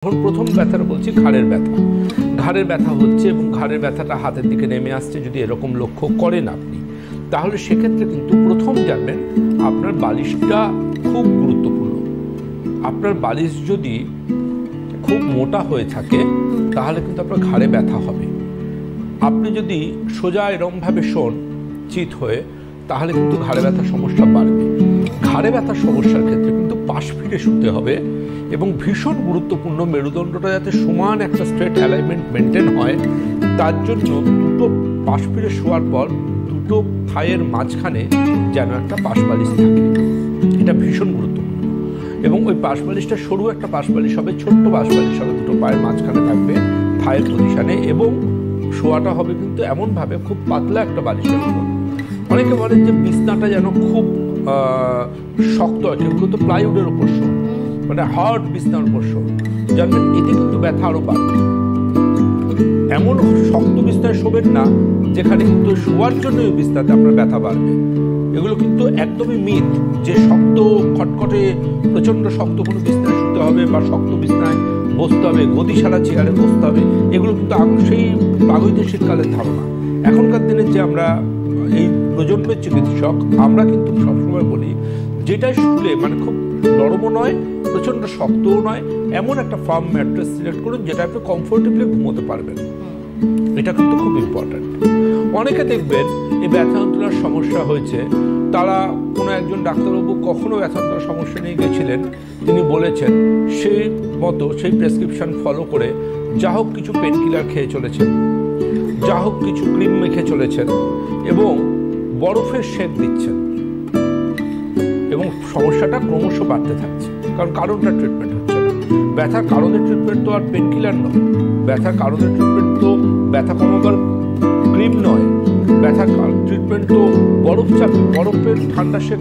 প্রথম ব্যথাটা বলছি ঘাড়ের ব্যথা। ঘাড়ের ব্যথা হচ্ছে এবং ঘাড়ের ব্যথাটা হাতের দিকে নেমে আসছে, যদি এরকম লক্ষ্য করেন আপনি, তাহলে সেক্ষেত্রে কিন্তু প্রথম জানবেন আপনার বালিশটা খুব গুরুত্বপূর্ণ। আপনার বালিশ যদি খুব মোটা হয়ে থাকে তাহলে কিন্তু আপনার ঘাড়ে ব্যথা হবে। আপনি যদি সোজা এরমভাবে শোন চিত হয়ে, তাহলে কিন্তু ঘাড়ে ব্যথার সমস্যা বাড়বে। ঘাড়ে ব্যথার সমস্যার ক্ষেত্রে কিন্তু পাশ ফিরে শুতে হবে এবং ভীষণ গুরুত্বপূর্ণ মেরুদণ্ডটা যাতে সমান একটা স্ট্রেট অ্যালাইনমেন্ট মেনটেন হয়, তার জন্য দুটো পাশ ফিরে শোয়ার পর দুটো থায়ের মাঝখানে যেন একটা পাশ বালিশ থাকে। এটা ভীষণ গুরুত্বপূর্ণ। এবং ওই পাশ বালিশটা সরু একটা পাশ বালিশ হবে, ছোট্ট পাশ বালিশ হবে, দুটো পায়ের মাঝখানে থাকবে থায়ের পজিশনে, এবং শোয়াটা হবে কিন্তু এমনভাবে খুব পাতলা একটা বালিশের উপর। অনেকে বলেন যে বিছনাটা যেন খুব শক্ত হয়, কেউ কিন্তু প্লাইউডের ওপর শো, মানে হার্ড বিছনার উপর শো, জানবেন এতে কিন্তু ব্যথা আরো বাড়বে। এমন শক্ত বিছনায় শোবেন না যেখানে কিন্তু শোয়ার জন্য ওই বিছনাতে আপনার ব্যথা বাড়বে। এগুলো কিন্তু একদমই মিথ যে শক্ত খটখটে প্রচণ্ড শক্ত কোনো বিছনায় শুতে হবে বা শক্ত বিছনায় বসতে হবে, গদি সারা চেয়ারে বসতে হবে। এগুলো কিন্তু সেই প্রাগৈতিহাসিক কালের ধারণা। এখনকার দিনে যে আমরা এই প্রজন্মের চিকিৎসক, আমরা কিন্তু সবসময় বলি যেটাই শুলে মানে খুব নরমও নয়, প্রচণ্ড শক্তও নয়, এমন একটা ফার্ম ম্যাট্রেস সিলেক্ট করুন যেটা আপনি কমফোর্টেবলি ঘুমোতে পারবেন। এটা কিন্তু খুব ইম্পর্ট্যান্ট। অনেকে দেখবেন এই ব্যথা যন্ত্রণার সমস্যা হয়েছে, তারা কোনো একজন ডাক্তারবাবু কখনো ব্যথা যন্ত্রণার সমস্যা নিয়ে গেছিলেন, তিনি বলেছেন সেই মতো সেই প্রেসক্রিপশন ফলো করে যা হোক কিছু পেন কিলার খেয়ে চলেছেন, যা হোক কিছু ক্রিম মেখে চলেছেন এবং বরফের সেক দিচ্ছেন, এবং সমস্যাটা ক্রমশ বাড়তে থাকছে। কারণ কারণটা ট্রিটমেন্ট হচ্ছে না। ব্যথার কারণের ট্রিটমেন্ট তো আর পেন কিলার নয়, ব্যথার কারণের ট্রিটমেন্ট তো ব্যথা কমাবার ক্রিম নয়, ব্যথার ট্রিটমেন্ট তো বরফের ঠান্ডা সেক